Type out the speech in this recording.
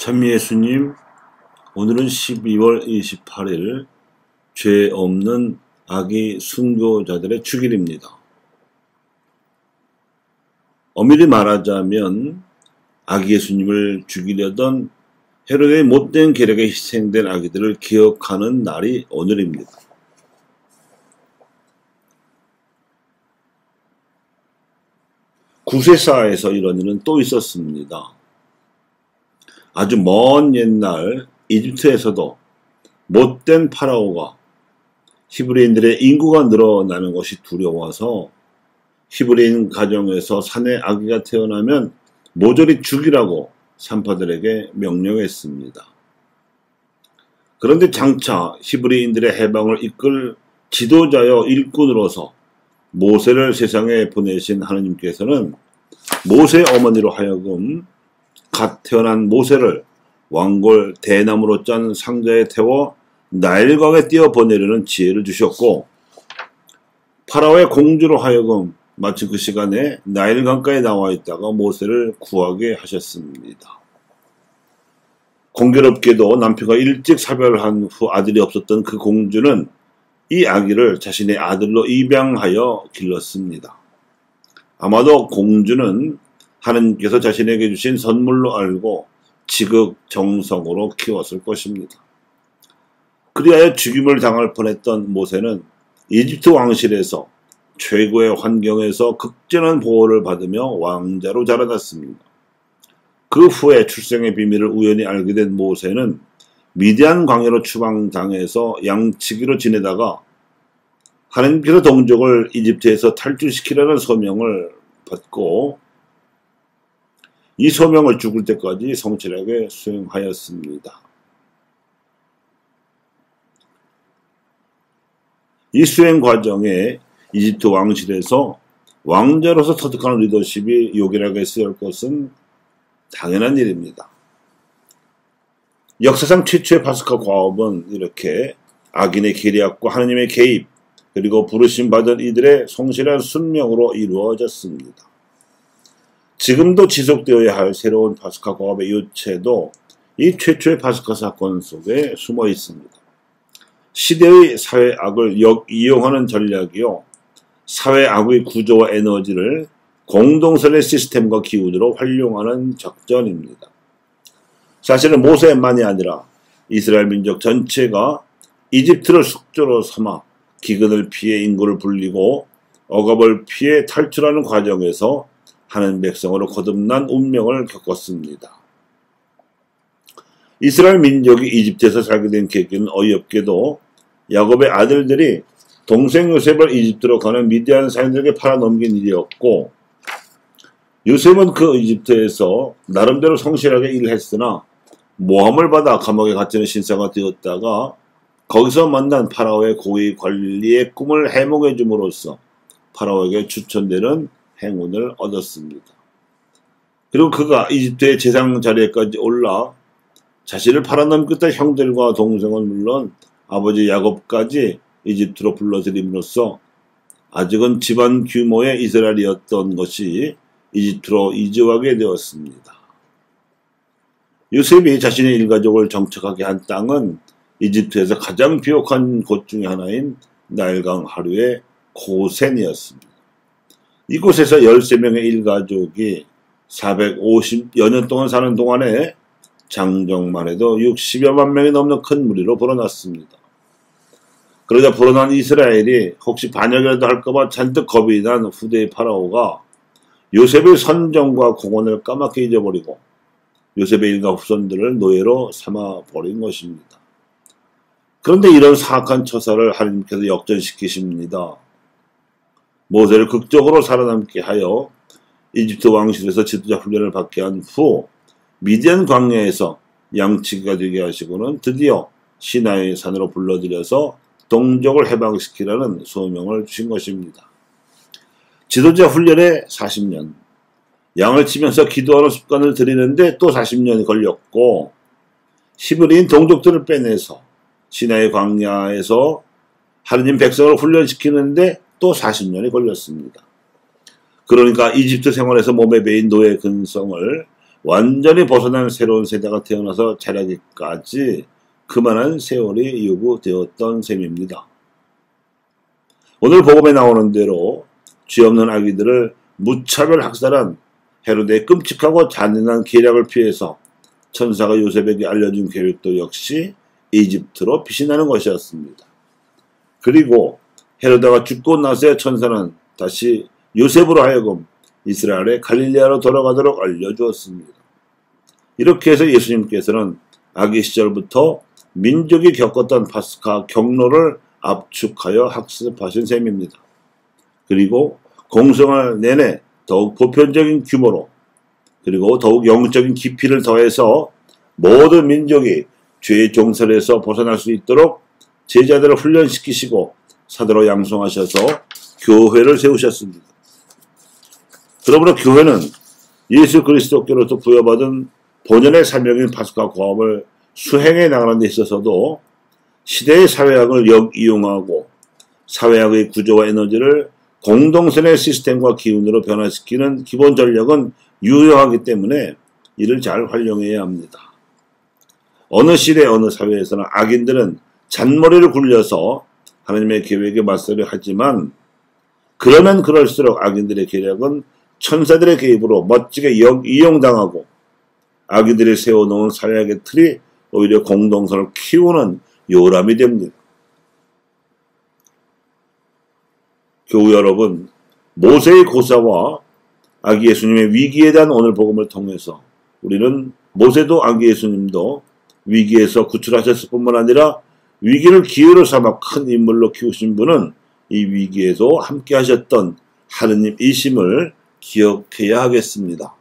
참미예수님, 오늘은 12월 28일 죄 없는 아기 순교자들의 축일입니다. 엄밀히 말하자면 아기 예수님을 죽이려던 헤롯의 못된 계략에 희생된 아기들을 기억하는 날이 오늘입니다. 구세사에서 이런 일은 또 있었습니다. 아주 먼 옛날 이집트에서도 못된 파라오가 히브리인들의 인구가 늘어나는 것이 두려워서 히브리인 가정에서 사내 아기가 태어나면 모조리 죽이라고 산파들에게 명령했습니다. 그런데 장차 히브리인들의 해방을 이끌 지도자여 일꾼으로서 모세를 세상에 보내신 하느님께서는 모세의 어머니로 하여금 갓 태어난 모세를 왕골 대나무로 짠 상자에 태워 나일강에 띄어 보내려는 지혜를 주셨고, 파라오의 공주로 하여금 마침 그 시간에 나일강가에 나와 있다가 모세를 구하게 하셨습니다. 공교롭게도 남편과 일찍 사별한 후 아들이 없었던 그 공주는 이 아기를 자신의 아들로 입양하여 길렀습니다. 아마도 공주는 하느님께서 자신에게 주신 선물로 알고 지극정성으로 키웠을 것입니다. 그리하여 죽임을 당할 뻔했던 모세는 이집트 왕실에서 최고의 환경에서 극진한 보호를 받으며 왕자로 자라났습니다. 그 후에 출생의 비밀을 우연히 알게 된 모세는 미디안 광야로 추방당해서 양치기로 지내다가 하느님께서 동족을 이집트에서 탈출시키라는 소명을 받고 이 소명을 죽을 때까지 성실하게 수행하였습니다. 이 수행 과정에 이집트 왕실에서 왕자로서 터득하는 리더십이 요긴하게 쓰일 것은 당연한 일입니다. 역사상 최초의 파스카 과업은 이렇게 악인의 계략과 하느님의 개입, 그리고 부르심 받은 이들의 성실한 순명으로 이루어졌습니다. 지금도 지속되어야 할 새로운 파스카 과업의 요체도 이 최초의 파스카 사건 속에 숨어 있습니다. 시대의 사회악을 이용하는 전략이요, 사회악의 구조와 에너지를 공동선의 시스템과 기운으로 활용하는 작전입니다. 사실은 모세만이 아니라 이스라엘 민족 전체가 이집트를 숙주로 삼아 기근을 피해 인구를 불리고 억압을 피해 탈출하는 과정에서 하는 백성으로 거듭난 운명을 겪었습니다. 이스라엘 민족이 이집트에서 살게 된 계기는 어이없게도 야곱의 아들들이 동생 요셉을 이집트로 가는 미디안 사람들에게 팔아넘긴 일이었고, 요셉은 그 이집트에서 나름대로 성실하게 일했으나 모함을 받아 감옥에 갇히는 신사가 되었다가 거기서 만난 파라오의 고위 관리의 꿈을 해몽해 줌으로써 파라오에게 추천되는 행운을 얻었습니다. 그리고 그가 이집트의 재상 자리에까지 올라 자신을 팔아넘겼던 형들과 동생은 물론 아버지 야곱까지 이집트로 불러들임으로써 아직은 집안 규모의 이스라엘이었던 것이 이집트로 이주하게 되었습니다. 요셉이 자신의 일가족을 정착하게 한 땅은 이집트에서 가장 비옥한 곳 중에 하나인 나일강 하류의 고센이었습니다. 이곳에서 13명의 일가족이 450여 년 동안 사는 동안에 장정만 해도 60여만 명이 넘는 큰 무리로 불어났습니다. 그러자 불어난 이스라엘이 혹시 반역이라도 할까봐 잔뜩 겁이 난 후대의 파라오가 요셉의 선정과 공헌을 까맣게 잊어버리고 요셉의 일가 후손들을 노예로 삼아버린 것입니다. 그런데 이런 사악한 처사를 하느님께서 역전시키십니다. 모세를 극적으로 살아남게 하여 이집트 왕실에서 지도자 훈련을 받게 한 후 미디안 광야에서 양치기가 되게 하시고는 드디어 시나이 산으로 불러들여서 동족을 해방시키라는 소명을 주신 것입니다. 지도자 훈련에 40년, 양을 치면서 기도하는 습관을 들이는데 또 40년이 걸렸고, 히브리인 동족들을 빼내서 시나이 광야에서 하느님 백성을 훈련시키는데 또 40년이 걸렸습니다. 그러니까 이집트 생활에서 몸에 배인 노예 근성을 완전히 벗어난 새로운 세대가 태어나서 자라기까지 그만한 세월이 요구되었던 셈입니다. 오늘 복음에 나오는 대로 죄 없는 아기들을 무차별 학살한 헤롯의 끔찍하고 잔인한 계략을 피해서 천사가 요셉에게 알려준 계획도 역시 이집트로 빛이 나는 것이었습니다. 그리고 헤로다가 죽고 나서야 천사는 다시 요셉으로 하여금 이스라엘의 갈릴레아로 돌아가도록 알려주었습니다. 이렇게 해서 예수님께서는 아기 시절부터 민족이 겪었던 파스카 경로를 압축하여 학습하신 셈입니다. 그리고 공생활 내내 더욱 보편적인 규모로 그리고 더욱 영적인 깊이를 더해서 모든 민족이 죄의 종살에서 벗어날 수 있도록 제자들을 훈련시키시고 사도로 양성하셔서 교회를 세우셨습니다. 그러므로 교회는 예수 그리스도께로부터 부여받은 본연의 사명인 파스카 고함을 수행해 나가는 데 있어서도 시대의 사회학을 역이용하고 사회학의 구조와 에너지를 공동선의 시스템과 기운으로 변화시키는 기본 전략은 유효하기 때문에 이를 잘 활용해야 합니다. 어느 시대 어느 사회에서나 악인들은 잔머리를 굴려서 하나님의 계획에 맞서려 하지만 그러면 그럴수록 악인들의 계략은 천사들의 개입으로 멋지게 역이용당하고 악인들이 세워놓은 사회학의 틀이 오히려 공동선을 키우는 요람이 됩니다. 교우 여러분, 모세의 고사와 아기 예수님의 위기에 대한 오늘 복음을 통해서 우리는 모세도 아기 예수님도 위기에서 구출하셨을 뿐만 아니라 위기를 기회로 삼아 큰 인물로 키우신 분은 이 위기에도 함께 하셨던 하느님이심을 기억해야 하겠습니다.